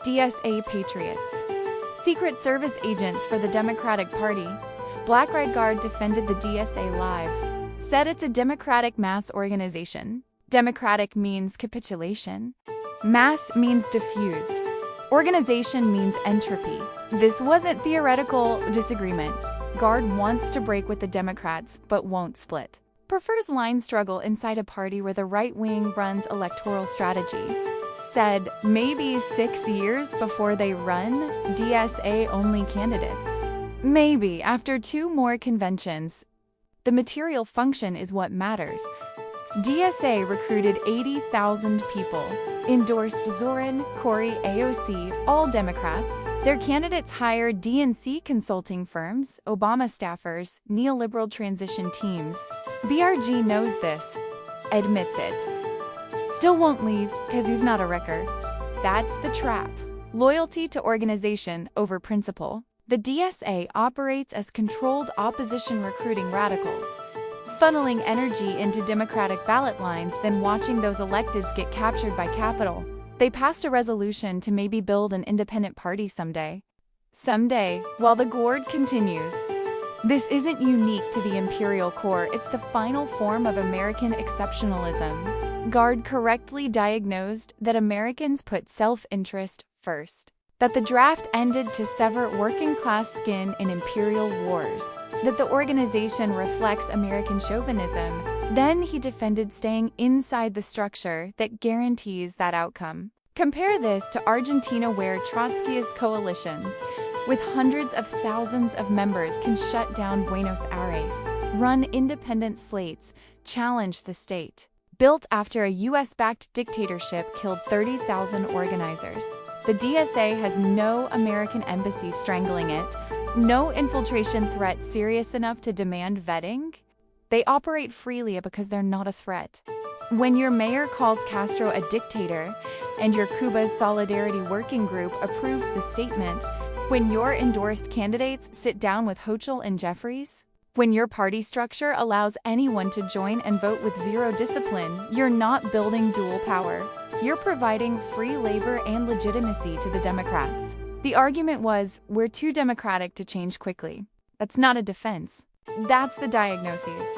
DSA patriots. Secret Service agents for the Democratic Party. Black Red Guard defended the DSA live. Said it's a democratic mass organization. Democratic means capitulation. Mass means diffused. Organization means entropy. This wasn't theoretical disagreement. Guard wants to break with the Democrats, but won't split. Prefers line struggle inside a party where the right wing runs electoral strategy. Said maybe 6 years before they run DSA-only candidates. Maybe after 2 more conventions. The material function is what matters. DSA recruited 80,000 people. Endorsed Zoran, Corey, AOC, all Democrats. Their candidates hired DNC consulting firms, Obama staffers, neoliberal transition teams. BRG knows this, admits it. Still won't leave because he's not a wrecker. That's the trap. Loyalty to organization over principle. The DSA operates as controlled opposition recruiting radicals, funneling energy into Democratic ballot lines, then watching those electeds get captured by capital. They passed a resolution to maybe build an independent party someday. Someday, while the gourd continues. This isn't unique to the imperial core, it's the final form of American exceptionalism. Guard correctly diagnosed that Americans put self-interest first. That the draft ended to sever working-class skin in imperial wars. That the organization reflects American chauvinism. Then he defended staying inside the structure that guarantees that outcome. Compare this to Argentina, where Trotskyist coalitions, with hundreds of thousands of members, can shut down Buenos Aires, run independent slates, challenge the state. Built after a US-backed dictatorship killed 30,000 organizers. The DSA has no American embassy strangling it, no infiltration threat serious enough to demand vetting. They operate freely because they're not a threat. When your mayor calls Castro a dictator and your Cuba's Solidarity Working Group approves the statement, when your endorsed candidates sit down with Hochul and Jeffries, when your party structure allows anyone to join and vote with zero discipline, you're not building dual power. You're providing free labor and legitimacy to the Democrats. The argument was, we're too democratic to change quickly. That's not a defense. That's the diagnosis.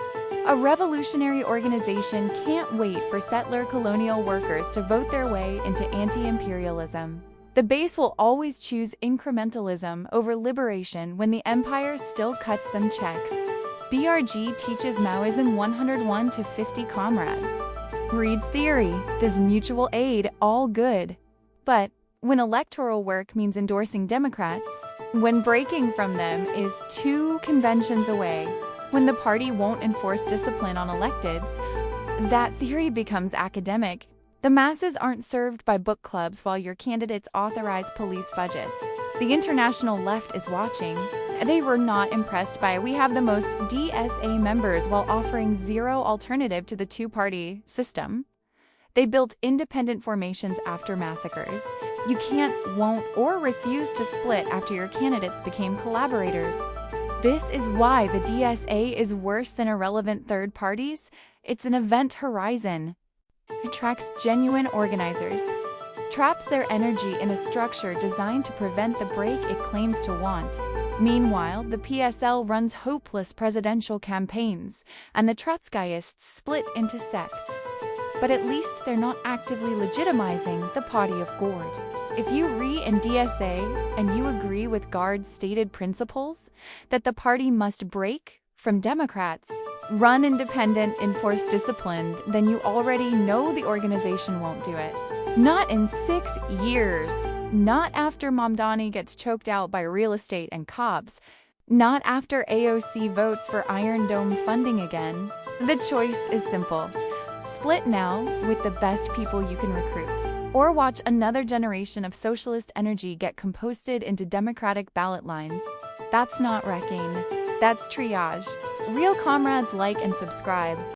A revolutionary organization can't wait for settler colonial workers to vote their way into anti-imperialism. The base will always choose incrementalism over liberation when the empire still cuts them checks. BRG teaches Maoism 101 to 50 comrades. Reads theory, does mutual aid all good. But when electoral work means endorsing Democrats, when breaking from them is 2 conventions away, when the party won't enforce discipline on electeds, that theory becomes academic. The masses aren't served by book clubs while your candidates authorize police budgets. The international left is watching. They were not impressed by we have the most DSA members while offering zero alternative to the 2-party system. They built independent formations after massacres. You can't, won't, or refuse to split after your candidates became collaborators. This is why the DSA is worse than irrelevant third parties. It's an event horizon. Attracts genuine organizers, traps their energy in a structure designed to prevent the break it claims to want. Meanwhile, the PSL runs hopeless presidential campaigns, and the Trotskyists split into sects. But at least they're not actively legitimizing the party of Gord. If you in DSA and you agree with Guard's stated principles, that the party must break from Democrats, run independent, enforce discipline, then you already know the organization won't do it. Not in 6 years. Not after Mamdani gets choked out by real estate and cops. Not after AOC votes for Iron Dome funding again. The choice is simple. Split now with the best people you can recruit. Or watch another generation of socialist energy get composted into Democratic ballot lines. That's not wrecking. That's triage. Real comrades, like and subscribe.